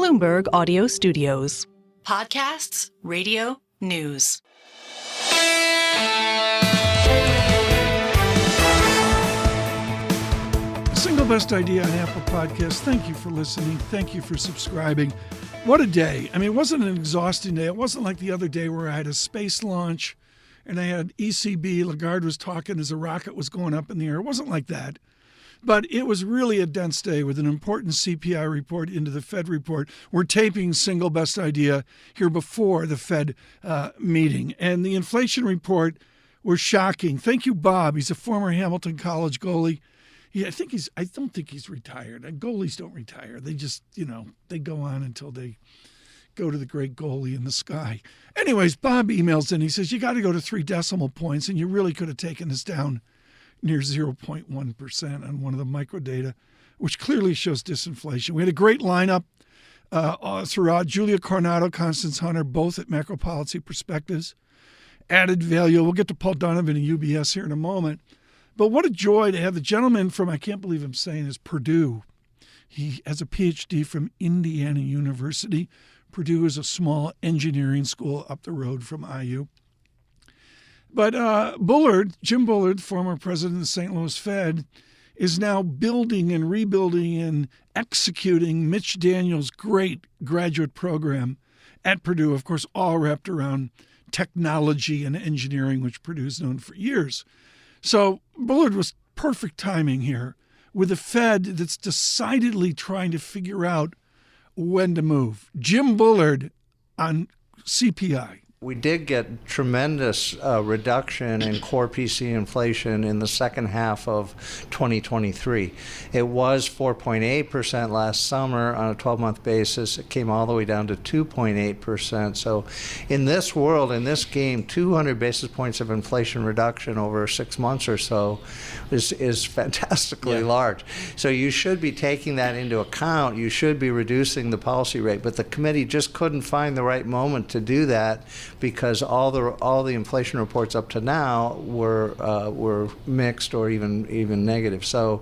Bloomberg Audio Studios. Podcasts, radio, news. Single best idea on Apple Podcasts. Thank you for listening. Thank you for subscribing. What a day. I mean, it wasn't an exhausting day. It wasn't like the other day where I had a space launch and I had ECB. Lagarde was talking as a rocket was going up in the air. It wasn't like that. But it was really a dense day with an important CPI report into the Fed report. We're taping single best idea here before the Fed meeting. And the inflation report was shocking. Thank you, Bob. He's a former Hamilton College goalie. I don't think he's retired. Goalies don't retire. They just, they go on until they go to the great goalie in the sky. Anyways, Bob emails in. He says, you got to go to 3 decimal points, and you really could have taken us down near 0.1% on one of the microdata, which clearly shows disinflation. We had a great lineup throughout. Julia Coronado, Constance Hunter, both at Macro Policy Perspectives. Added value. We'll get to Paul Donovan and UBS here in a moment. But what a joy to have the gentleman from, I can't believe I'm saying this, Purdue. He has a PhD from Indiana University. Purdue is a small engineering school up the road from IU. But Jim Bullard, former president of the St. Louis Fed, is now building and rebuilding and executing Mitch Daniels' great graduate program at Purdue, of course, all wrapped around technology and engineering, which Purdue's known for years. So Bullard was perfect timing here with a Fed that's decidedly trying to figure out when to move. Jim Bullard on CPI. We did get tremendous reduction in core PC inflation in the second half of 2023. It was 4.8% last summer on a 12-month basis. It came all the way down to 2.8%. So in this world, in this game, 200 basis points of inflation reduction over 6 months or so is fantastically large. So you should be taking that into account. You should be reducing the policy rate. But the committee just couldn't find the right moment to do that, because all the inflation reports up to now were mixed or even negative. So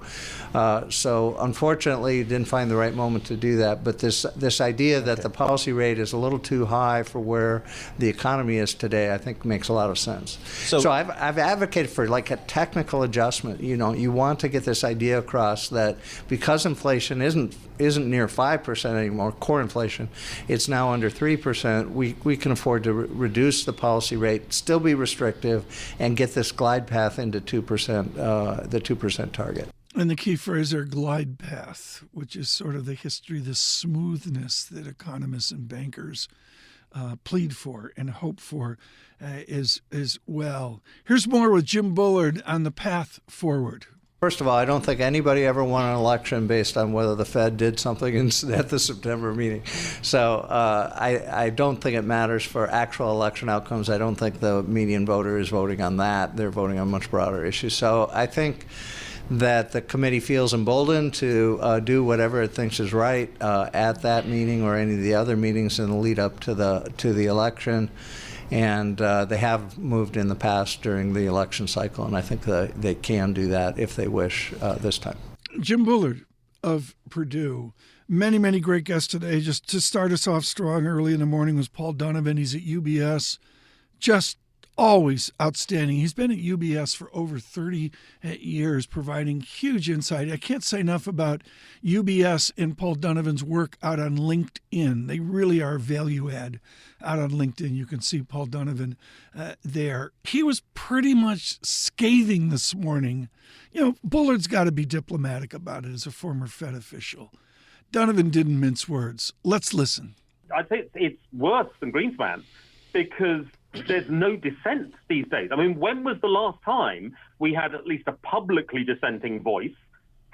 unfortunately, didn't find the right moment to do that. But this idea that the policy rate is a little too high for where the economy is today, I think makes a lot of sense. So I've advocated for like a technical adjustment. You want to get this idea across that because inflation isn't near 5% anymore, core inflation, it's now under 3%. We can afford to reduce the policy rate, still be restrictive, and get this glide path into 2%, the 2% target. And the key phrase there, glide path, which is sort of the history, the smoothness that economists and bankers plead for and hope for as well. Here's more with Jim Bullard on the path forward. First of all, I don't think anybody ever won an election based on whether the Fed did something at the September meeting. So I don't think it matters for actual election outcomes. I don't think the median voter is voting on that. They're voting on much broader issues. So I think that the committee feels emboldened to do whatever it thinks is right at that meeting or any of the other meetings in the lead up to the election. And they have moved in the past during the election cycle, and I think they can do that if they wish this time. Jim Bullard of Purdue. Many, many great guests today. Just to start us off strong early in the morning was Paul Donovan. He's at UBS. Just always outstanding. He's been at UBS for over 30 years, providing huge insight. I can't say enough about UBS and Paul Donovan's work out on LinkedIn. They really are value add out on LinkedIn. You can see Paul Donovan there. He was pretty much scathing this morning. Bullard's got to be diplomatic about it as a former Fed official. Donovan didn't mince words. Let's listen. I'd say it's worse than Greenspan because there's no dissent these days. I mean, when was the last time we had at least a publicly dissenting voice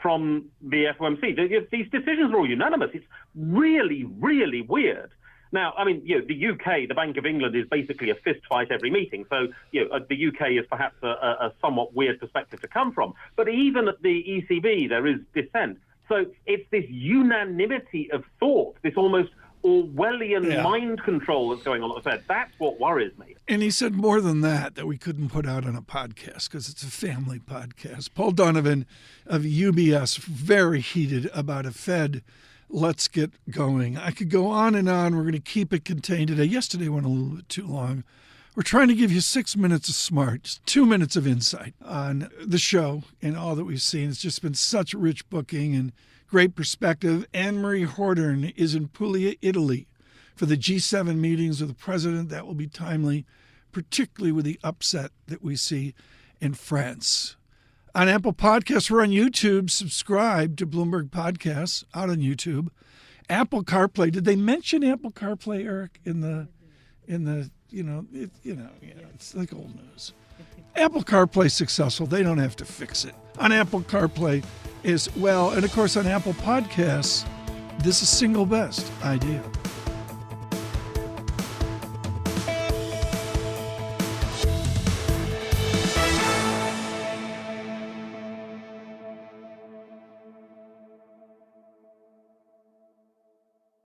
from the FOMC? These decisions are all unanimous. It's really, really weird. Now, I mean, the UK, the Bank of England, is basically a fist fight every meeting. So, the UK is perhaps a somewhat weird perspective to come from. But even at the ECB, there is dissent. So it's this unanimity of thought, this almost Orwellian mind control that's going on at the Fed. That's what worries me. And he said more than that we couldn't put out on a podcast because it's a family podcast. Paul Donovan of UBS, very heated about a Fed. Let's get going. I could go on and on. We're going to keep it contained today. Yesterday went a little bit too long. We're trying to give you 6 minutes of smart, just 2 minutes of insight on the show and all that we've seen. It's just been such rich booking and great perspective. Anne-Marie Horton is in Puglia, Italy for the G7 meetings with the president. That will be timely, particularly with the upset that we see in France. On Apple Podcasts, we're on YouTube. Subscribe to Bloomberg Podcasts out on YouTube. Apple CarPlay. Did they mention Apple CarPlay, Eric, in the it's like old news. Apple CarPlay successful. They don't have to fix it. On Apple CarPlay as well. And, of course, on Apple Podcasts, this is single best idea.